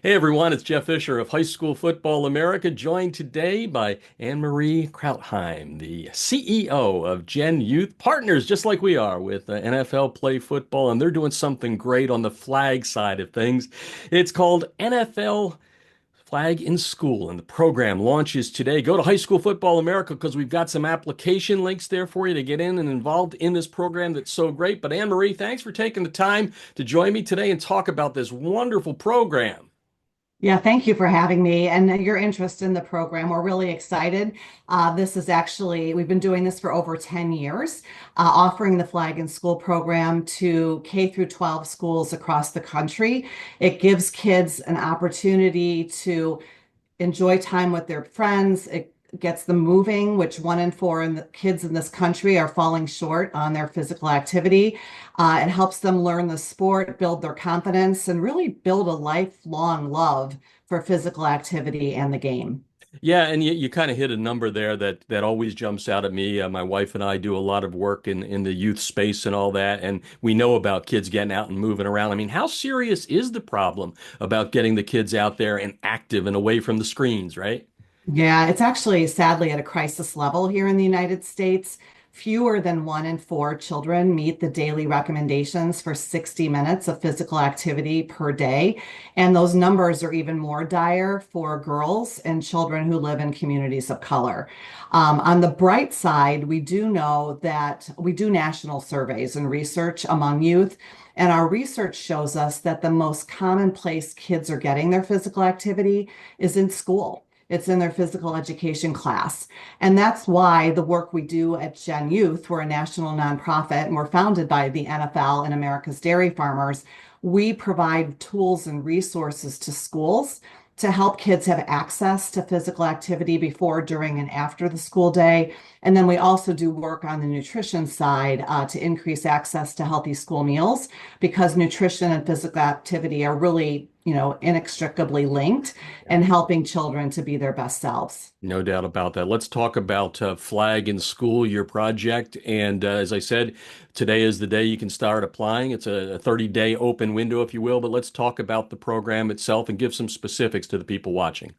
Hey everyone, it's Jeff Fisher of High School Football America, joined today by Anne-Marie Krautheim, the CEO of GENYOUth, partners just like we are with NFL Play Football, and they're doing something great on the flag side of things. It's called NFL Flag in School, and the program launches today. Go to High School Football America because we've got some application links there for you to get in and involved in this program that's so great. But Anne-Marie, thanks for taking the time to join me today and talk about this wonderful program. Yeah, thank you for having me and your interest in the program. We're really excited. This is actually, we've been doing this for over 10 years, offering the Flag in School program to K through 12 schools across the country. It gives kids an opportunity to enjoy time with their friends. It gets them moving, which 1 in 4 kids in this country are falling short on their physical activity. It helps them learn the sport, build their confidence, and really build a lifelong love for physical activity and the game. Yeah, and you kind of hit a number there that always jumps out at me. My wife and I do a lot of work in the youth space and all that, and we know about kids getting out and moving around. I mean, how serious is the problem about getting the kids out there and active and away from the screens, right? Yeah, it's actually sadly at a crisis level here in the United States. Fewer than 1 in 4 children meet the daily recommendations for 60 minutes of physical activity per day. And those numbers are even more dire for girls and children who live in communities of color. On the bright side, we do know that we do national surveys and research among youth. And our research shows us that the most common place kids are getting their physical activity is in school. It's in their physical education class. And that's why the work we do at GENYOUth, we're a national nonprofit and we're founded by the NFL and America's dairy farmers. We provide tools and resources to schools to help kids have access to physical activity before, during, and after the school day. And then we also do work on the nutrition side to increase access to healthy school meals because nutrition and physical activity are really, inextricably linked and helping children to be their best selves. No doubt about that. Let's talk about Flag in School, your project. And as I said, today is the day you can start applying. It's a 30-day open window, if you will. But let's talk about the program itself and give some specifics to the people watching.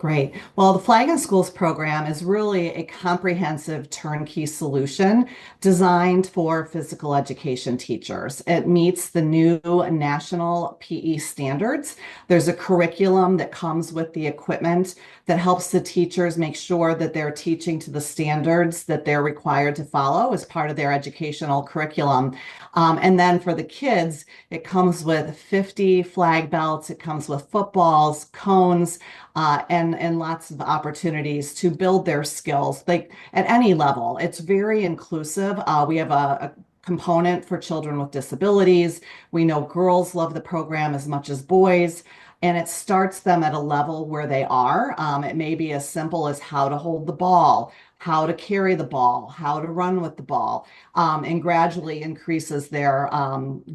Great. Well, the Flag in Schools program is really a comprehensive turnkey solution designed for physical education teachers. It meets the new national PE standards. There's a curriculum that comes with the equipment that helps the teachers make sure that they're teaching to the standards that they're required to follow as part of their educational curriculum. And then for the kids, it comes with 50 flag belts, it comes with footballs, cones, and lots of opportunities to build their skills, like at any level. It's very inclusive. We have a component for children with disabilities. We know girls love the program as much as boys, and it starts them at a level where they are. It may be as simple as how to hold the ball, how to carry the ball, how to run with the ball, and gradually increases their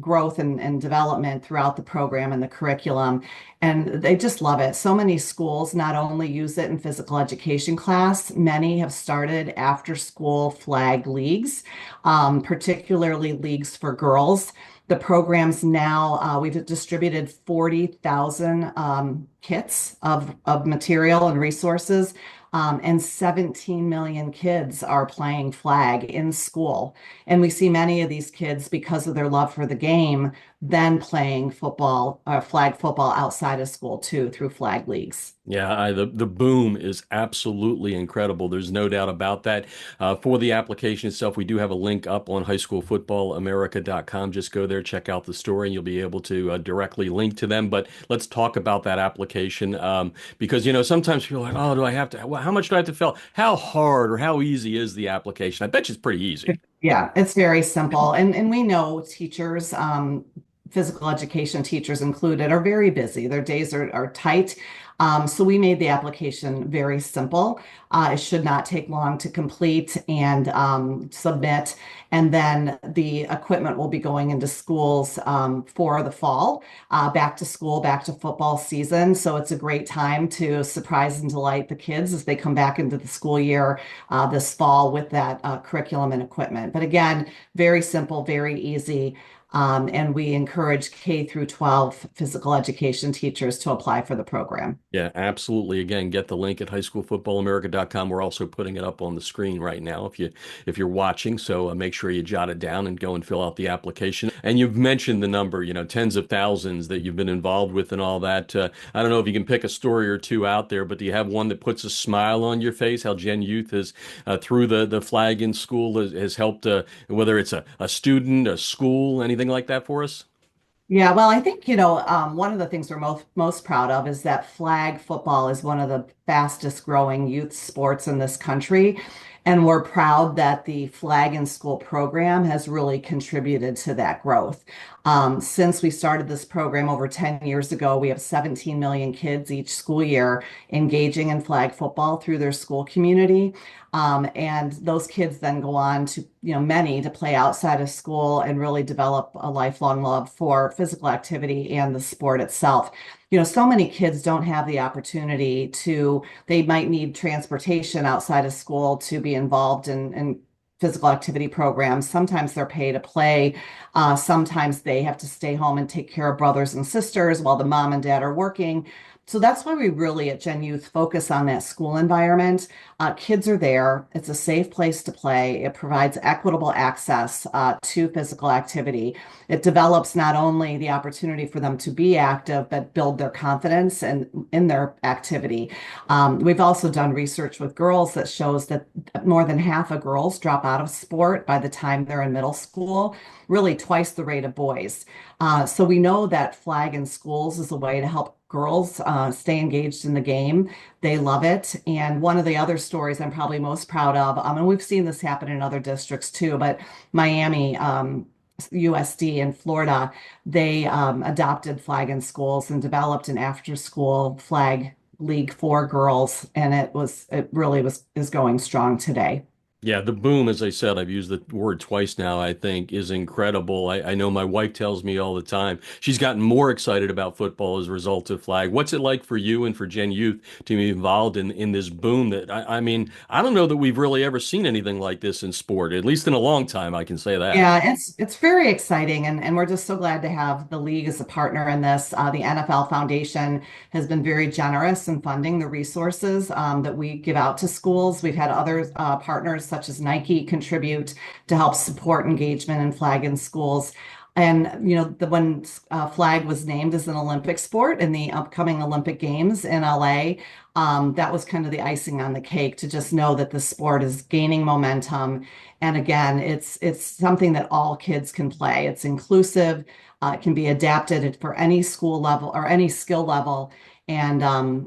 growth and development throughout the program and the curriculum. And they just love it. So many schools not only use it in physical education class, many have started after school flag leagues, particularly leagues for girls. The program's now, we've distributed 40,000 kits of material and resources, and 17 million kids are playing flag in school. And we see many of these kids, because of their love for the game, then playing football, flag football outside of school too, through flag leagues. Yeah, the boom is absolutely incredible. There's no doubt about that. For the application itself, we do have a link up on highschoolfootballamerica.com. Just go there, check out the story, and you'll be able to directly link to them. But let's talk about that application because sometimes people are like, oh, do I have to? How much do I have to fill? How hard or how easy is the application? I bet you it's pretty easy. Yeah, it's very simple. And we know teachers, physical education teachers included, are very busy. Their days are tight. So we made the application very simple. It should not take long to complete and submit. And then the equipment will be going into schools for the fall, back to school, back to football season. So it's a great time to surprise and delight the kids as they come back into the school year this fall with that curriculum and equipment. But again, very simple, very easy. And we encourage K through 12 physical education teachers to apply for the program. Yeah, absolutely. Again, get the link at highschoolfootballamerica.com. We're also putting it up on the screen right now if you're watching. So make sure you jot it down and go and fill out the application. And you've mentioned the number, tens of thousands that you've been involved with and all that. I don't know if you can pick a story or two out there, but do you have one that puts a smile on your face? How Gen Youth has, through the flag in school, has helped, whether it's a student, a school, anything like that for us? Yeah, well, I think, one of the things we're most proud of is that flag football is one of the fastest growing youth sports in this country. And we're proud that the Flag in School program has really contributed to that growth. Since we started this program over 10 years ago, we have 17 million kids each school year engaging in flag football through their school community. And those kids then go on to, many to play outside of school and really develop a lifelong love for physical activity and the sport itself. So many kids don't have the opportunity they might need transportation outside of school to be involved in physical activity programs. Sometimes they're pay to play. Sometimes they have to stay home and take care of brothers and sisters while the mom and dad are working. So that's why we really at Gen Youth focus on that school environment. Kids are there. It's a safe place to play. It provides equitable access to physical activity. It develops not only the opportunity for them to be active, but build their confidence and in their activity. We've also done research with girls that shows that more than half of girls drop out of sport by the time they're in middle school, really twice the rate of boys. So we know that flag in schools is a way to help girls stay engaged in the game. They love it. And one of the other stories I'm probably most proud of, and we've seen this happen in other districts too, but Miami, USD in Florida, they adopted flag in schools and developed an after-school flag league for girls, and it really is going strong today. Yeah, the boom, as I said, I've used the word twice now, I think, is incredible. I know my wife tells me all the time she's gotten more excited about football as a result of flag. What's it like for you and for Gen Youth to be involved in this boom that I mean, I don't know that we've really ever seen anything like this in sport, at least in a long time, I can say that. Yeah, it's very exciting, and we're just so glad to have the league as a partner in this. The NFL Foundation has been very generous in funding the resources that we give out to schools. We've had other partners such as Nike contribute to help support engagement in flag in schools. And when flag was named as an Olympic sport in the upcoming Olympic Games in LA, that was kind of the icing on the cake to just know that the sport is gaining momentum. And again, it's something that all kids can play. It's inclusive. It can be adapted for any school level or any skill level. And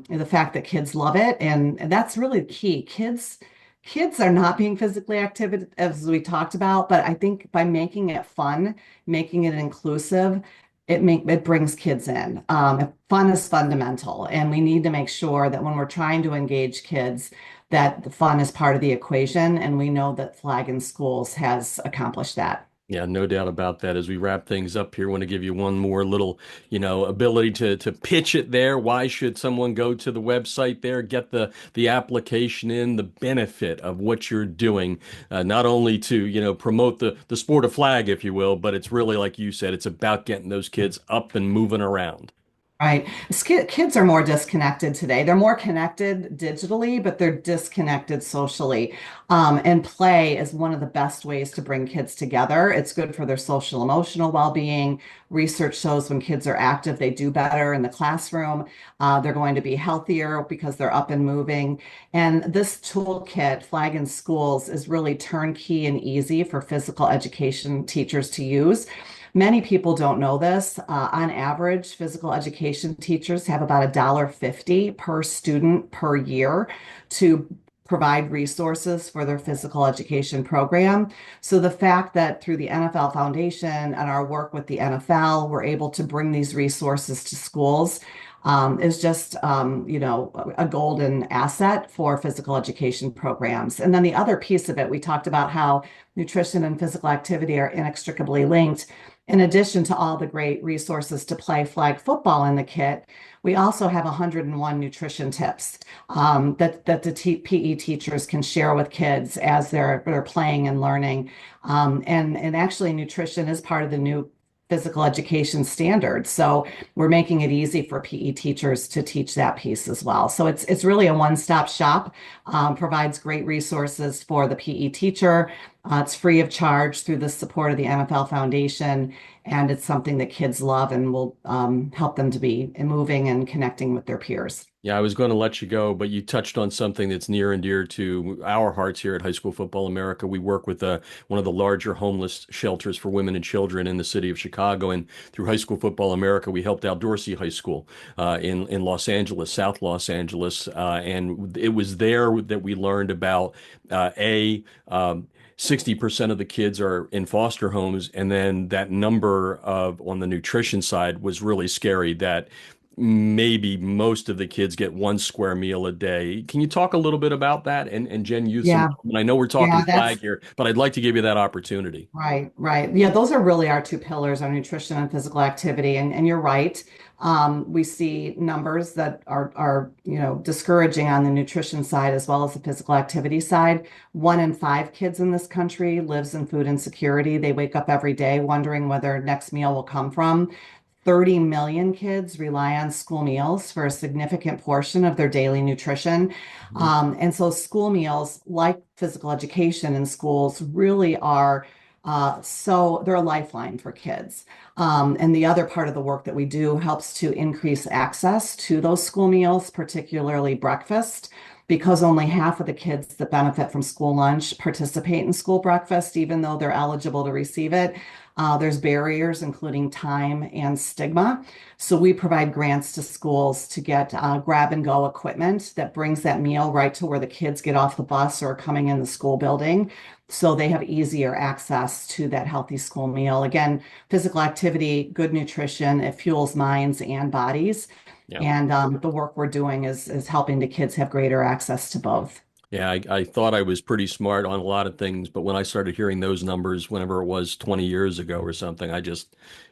the fact that kids love it, and that's really key. Kids are not being physically active as we talked about, but I think by making it fun, making it inclusive, it brings kids in. Fun is fundamental, and we need to make sure that when we're trying to engage kids, that the fun is part of the equation, and we know that Flag in Schools has accomplished that. Yeah, no doubt about that. As we wrap things up here, I want to give you one more little, ability to pitch it there. Why should someone go to the website there, get the application in, the benefit of what you're doing, not only to, promote the sport of flag, if you will, but it's really, like you said, it's about getting those kids up and moving around. Right. Kids are more disconnected today. They're more connected digitally, but they're disconnected socially. And play is one of the best ways to bring kids together. It's good for their social emotional well-being. Research shows when kids are active, they do better in the classroom. They're going to be healthier because they're up and moving. And this toolkit, Flag in Schools, is really turnkey and easy for physical education teachers to use. Many people don't know this. On average, physical education teachers have about $1.50 per student per year to provide resources for their physical education program. So the fact that through the NFL Foundation and our work with the NFL, we're able to bring these resources to schools is just, a golden asset for physical education programs. And then the other piece of it, we talked about how nutrition and physical activity are inextricably linked. In addition to all the great resources to play flag football in the kit, we also have 101 nutrition tips that the PE teachers can share with kids as they're playing and learning. And actually, nutrition is part of the new physical education standards. So we're making it easy for PE teachers to teach that piece as well. So it's really a one-stop shop, provides great resources for the PE teacher. It's free of charge through the support of the NFL Foundation, and it's something that kids love and will help them to be moving and connecting with their peers. Yeah, I was going to let you go, but you touched on something that's near and dear to our hearts here at High School Football America. We work with one of the larger homeless shelters for women and children in the city of Chicago, and through High School Football America, we helped out Dorsey High School in Los Angeles, South Los Angeles, and it was there that we learned about a 60% of the kids are in foster homes, and then that number of on the nutrition side was really scary. That maybe most of the kids get one square meal a day. Can you talk a little bit about that and Gen Youth's Yeah, involvement? I know we're talking yeah, flag that's here, but I'd like to give you that opportunity. right, right. Yeah, those are really our two pillars, our nutrition and physical activity. And you're right. We see numbers that are discouraging on the nutrition side as well as the physical activity side. 1 in 5 kids in this country lives in food insecurity. They wake up every day wondering where their next meal will come from. 30 million kids rely on school meals for a significant portion of their daily nutrition. Mhm. And so school meals, like physical education in schools, really are so they're a lifeline for kids. And the other part of the work that we do helps to increase access to those school meals, particularly breakfast, because only half of the kids that benefit from school lunch participate in school breakfast, even though they're eligible to receive it. There's barriers, including time and stigma. So we provide grants to schools to get grab and go equipment that brings that meal right to where the kids get off the bus or coming in the school building. So they have easier access to that healthy school meal. Again, physical activity, good nutrition, it fuels minds and bodies. Yeah. And the work we're doing is helping the kids have greater access to both. Yeah, I thought I was pretty smart on a lot of things, but when I started hearing those numbers, whenever it was 20 years ago or something,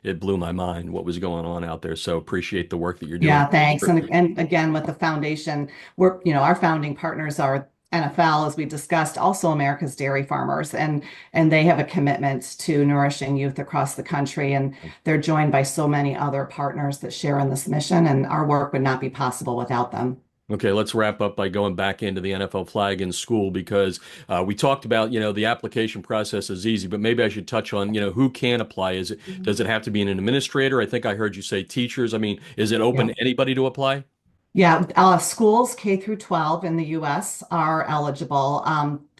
it blew my mind what was going on out there. So appreciate the work that you're doing. Yeah, thanks. And again, with the foundation, our founding partners are NFL, as we discussed, also America's dairy farmers, and they have a commitment to nourishing youth across the country, and they're joined by so many other partners that share in this mission, and our work would not be possible without them. Okay, let's wrap up by going back into the NFL flag in school because we talked about, the application process is easy, but maybe I should touch on, who can apply. Does it have to be an administrator? I think I heard you say teachers. I mean, is it open Yeah. to anybody to apply? Yeah, schools K through 12 in the US are eligible.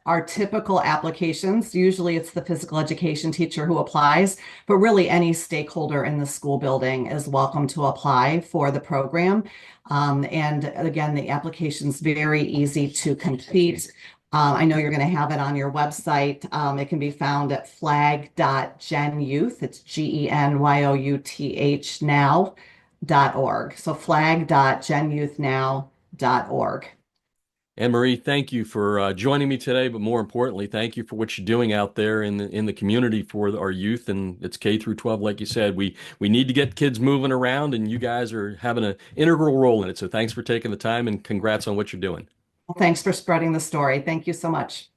Our typical applications, usually it's the physical education teacher who applies, but really any stakeholder in the school building is welcome to apply for the program. And again, the application's very easy to complete. I know you're going to have it on your website. It can be found at flag.genyouth. It's GENYOUTH now.org. So flag.genyouthnow.org. Anne Marie, thank you for joining me today, but more importantly, thank you for what you're doing out there in the community for our youth, and it's K through 12, like you said. We need to get kids moving around, and you guys are having an integral role in it. So thanks for taking the time, and congrats on what you're doing. Well, thanks for spreading the story. Thank you so much.